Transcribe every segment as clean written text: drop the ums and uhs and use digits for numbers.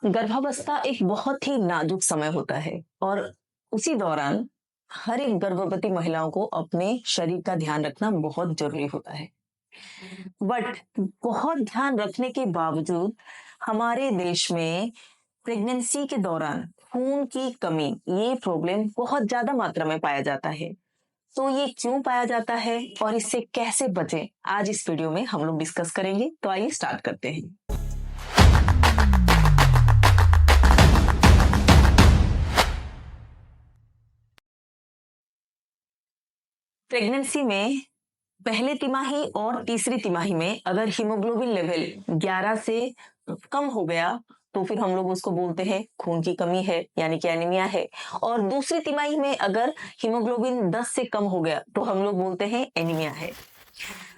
गर्भावस्था एक बहुत ही नाजुक समय होता है और उसी दौरान हर एक गर्भवती महिलाओं को अपने शरीर का ध्यान रखना बहुत जरूरी होता है। बट बहुत ध्यान रखने के बावजूद हमारे देश में प्रेगनेंसी के दौरान खून की कमी ये प्रॉब्लम बहुत ज्यादा मात्रा में पाया जाता है। तो ये क्यों पाया जाता है और इससे कैसे बचें, आज इस वीडियो में हम लोग डिस्कस करेंगे। तो आइए स्टार्ट करते हैं। प्रेगनेंसी में पहले तिमाही और तीसरी तिमाही में अगर हीमोग्लोबिन लेवल 11 से कम हो गया तो फिर हम लोग उसको बोलते हैं खून की कमी है, यानी कि एनीमिया है। और दूसरी तिमाही में अगर हीमोग्लोबिन 10 से कम हो गया तो हम लोग बोलते हैं एनीमिया है।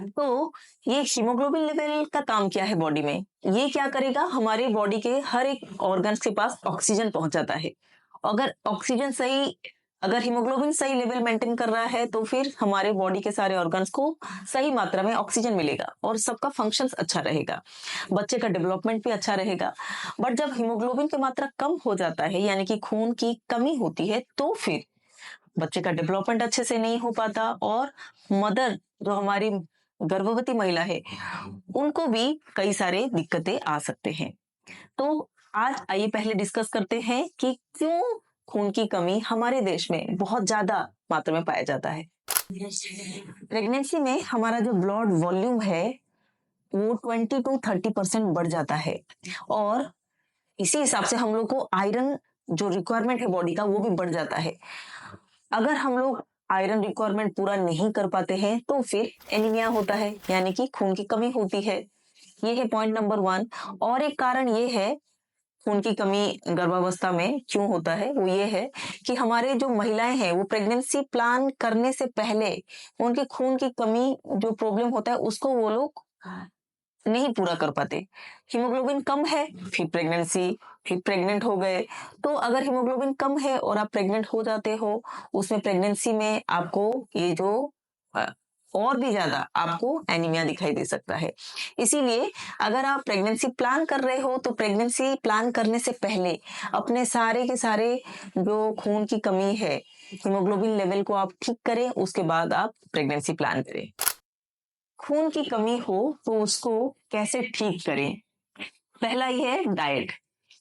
तो ये हीमोग्लोबिन लेवल का काम क्या है बॉडी में? ये क्या करेगा, हमारे बॉडी के हर एक ऑर्गन्स के पास ऑक्सीजन पहुंचाता है। अगर ऑक्सीजन सही अगर हीमोग्लोबिन सही लेवल मेंटेन कर रहा है तो फिर हमारे बॉडी के सारे ऑर्गन्स को सही मात्रा में ऑक्सीजन मिलेगा और सबका फंक्शन अच्छा रहेगा, बच्चे का डेवलपमेंट भी अच्छा रहेगा। बट जब हीमोग्लोबिन की मात्रा कम हो जाता है, यानी कि खून की कमी होती है, तो फिर बच्चे का डेवलपमेंट अच्छे से नहीं हो पाता और मदर, जो हमारी गर्भवती महिला है, उनको भी कई सारे दिक्कतें आ सकते हैं। तो आज आइए पहले डिस्कस करते हैं कि क्यों खून की कमी हमारे देश में बहुत ज्यादा मात्रा में पाया जाता है। प्रेगनेंसी में हमारा जो ब्लड वॉल्यूम है वो 20 to 30% बढ़ जाता है और इसी हिसाब से हम लोग को आयरन जो रिक्वायरमेंट है बॉडी का वो भी बढ़ जाता है। अगर हम लोग आयरन रिक्वायरमेंट पूरा नहीं कर पाते हैं तो फिर एनीमिया होता है, यानी कि खून की कमी होती है। ये है पॉइंट नंबर 1। और एक कारण ये है खून की कमी गर्भावस्था में क्यों होता है, वो ये है कि हमारे जो महिलाएं हैं वो प्रेगनेंसी प्लान करने से पहले उनके खून की कमी जो प्रॉब्लम होता है उसको वो लोग नहीं पूरा कर पाते। हीमोग्लोबिन कम है, फिर प्रेग्नेंट हो गए। तो अगर हीमोग्लोबिन कम है और आप प्रेग्नेंट हो जाते हो, उसमें प्रेगनेंसी में आपको ये जो अ, और भी ज्यादा आपको एनीमिया दिखाई दे सकता है। इसीलिए अगर आप प्रेगनेंसी प्लान कर रहे हो तो प्रेगनेंसी प्लान करने से पहले अपने सारे के सारे जो खून की कमी है, हीमोग्लोबिन लेवल को आप ठीक करें, उसके बाद आप प्रेगनेंसी प्लान करें। खून की कमी हो तो उसको कैसे ठीक करें? पहला ये है डाइट।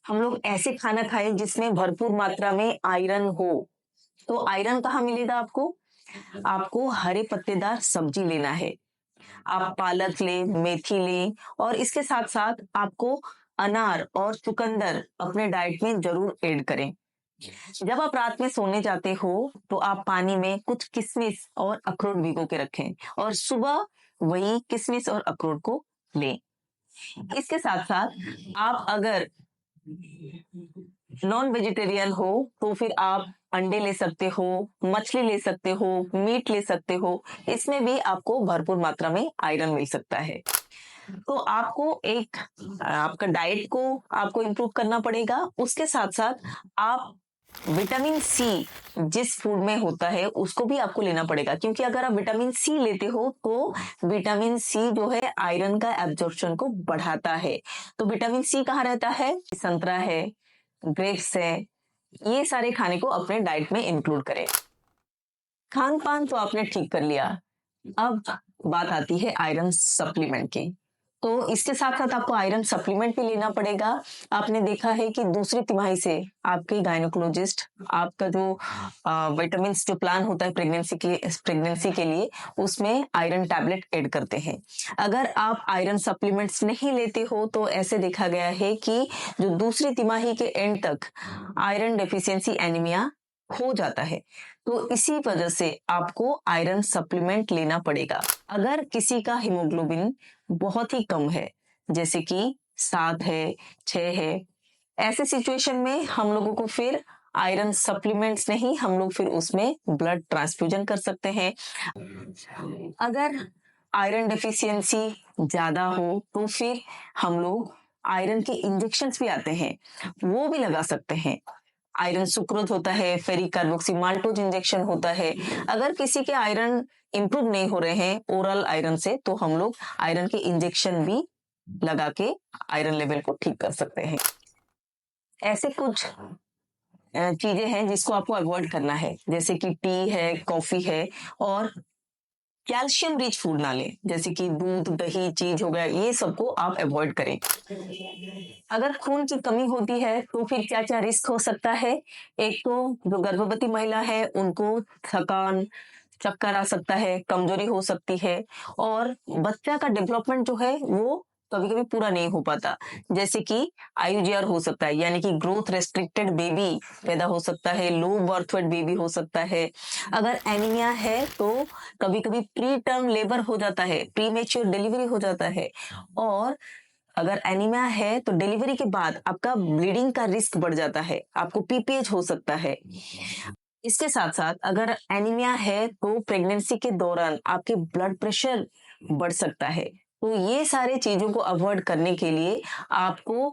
हम लोग ऐसे खाना खाएं जिसमें भरपूर मात्रा में आयरन हो। तो आयरन कहाँ मिलेगा आपको? आपको हरे पत्तेदार सब्जी लेना है। आप पालक लें, मेथी लें और इसके साथ साथ आपको अनार और चुकंदर अपने डाइट में जरूर ऐड करें। जब आप रात में सोने जाते हो तो आप पानी में कुछ किशमिश और अखरोट भिगो के रखें और सुबह वही किशमिश और अखरोट को लें। इसके साथ साथ आप अगर नॉन वेजिटेरियन हो तो फिर आप अंडे ले सकते हो, मछली ले सकते हो, मीट ले सकते हो। इसमें भी आपको भरपूर मात्रा में आयरन मिल सकता है। तो आपको एक आपका डाइट को आपको इम्प्रूव करना पड़ेगा। उसके साथ साथ आप विटामिन सी जिस फूड में होता है उसको भी आपको लेना पड़ेगा, क्योंकि अगर आप विटामिन सी लेते हो तो विटामिन सी जो है आयरन का एब्जॉर्प्शन को बढ़ाता है। तो विटामिन सी कहाँ रहता है? संतरा है, ग्रेप्स है, ये सारे खाने को अपने डाइट में इंक्लूड करें। खान पान तो आपने ठीक कर लिया, अब बात आती है आयरन सप्लीमेंट की। तो इसके साथ साथ आपको आयरन सप्लीमेंट भी लेना पड़ेगा। आपने देखा है कि दूसरी तिमाही से आपके गायनोकोलॉजिस्ट आपका जो विटामिन जो प्लान होता है प्रेगनेंसी के लिए उसमें आयरन टैबलेट ऐड करते हैं। अगर आप आयरन सप्लीमेंट्स नहीं लेते हो तो ऐसे देखा गया है कि जो दूसरी तिमाही के एंड तक आयरन डेफिशिएंसी एनीमिया हो जाता है। तो इसी वजह से आपको आयरन सप्लीमेंट लेना पड़ेगा। अगर किसी का हीमोग्लोबिन बहुत ही कम है, जैसे कि 7 है, 6 है, ऐसे सिचुएशन में हम लोगों को फिर आयरन सप्लीमेंट्स नहीं, हम लोग फिर उसमें ब्लड ट्रांसफ्यूजन कर सकते हैं। अगर आयरन डेफिशिएंसी ज्यादा हो तो फिर हम लोग आयरन के इंजेक्शंस भी आते हैं, वो भी लगा सकते हैं। आयरन सुक्रोज होता है, फेरिक कार्बोक्सीमाल्टोज इंजेक्शन होता है। अगर किसी के आयरन इंप्रूव नहीं हो रहे हैं ओरल आयरन से तो हम लोग आयरन के इंजेक्शन भी लगा के आयरन लेवल को ठीक कर सकते हैं। ऐसे कुछ चीजें हैं जिसको आपको अवॉइड करना है, जैसे कि टी है, कॉफी है, और कैल्शियम रिच फूड ना लें, जैसे कि दूध, दही, चीज हो गया, ये सबको आप अवॉइड करें। अगर खून की कमी होती है तो फिर क्या क्या रिस्क हो सकता है? एक तो जो गर्भवती महिला है उनको थकान, चक्कर आ सकता है, कमजोरी हो सकती है, और बच्चा का डेवलपमेंट जो है वो कभी कभी पूरा नहीं हो पाता, जैसे कि आईयूजीआर हो सकता है, यानी कि ग्रोथ रेस्ट्रिक्टेड बेबी पैदा हो सकता है, लो बर्थ वेट बेबी हो सकता है। अगर एनीमिया है तो कभी कभी प्री टर्म लेबर हो जाता है, प्री मेच्योर डिलीवरी हो जाता है, और अगर एनीमिया है तो डिलीवरी के बाद आपका ब्लीडिंग का रिस्क बढ़ जाता है, आपको पीपीएच हो सकता है। इसके साथ साथ अगर एनीमिया है तो प्रेगनेंसी के दौरान आपके ब्लड प्रेशर बढ़ सकता है। तो ये सारे चीजों को अवॉइड करने के लिए आपको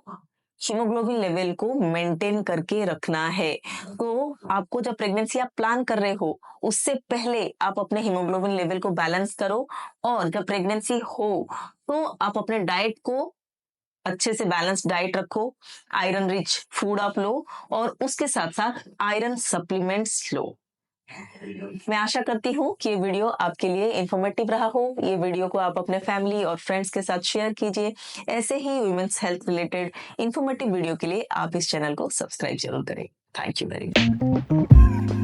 हीमोग्लोबिन लेवल को मेंटेन करके रखना है। तो आपको जब प्रेगनेंसी आप प्लान कर रहे हो उससे पहले आप अपने हीमोग्लोबिन लेवल को बैलेंस करो, और जब प्रेगनेंसी हो तो आप अपने डाइट को अच्छे से बैलेंस डाइट रखो, आयरन रिच फूड आप लो, और उसके साथ साथ आयरन सप्लीमेंट्स लो। मैं आशा करती हूँ कि ये वीडियो आपके लिए इंफॉर्मेटिव रहा हो। ये वीडियो को आप अपने फैमिली और फ्रेंड्स के साथ शेयर कीजिए। ऐसे ही women's health related informative video के लिए आप इस चैनल को सब्सक्राइब जरूर करें। Thank you very much.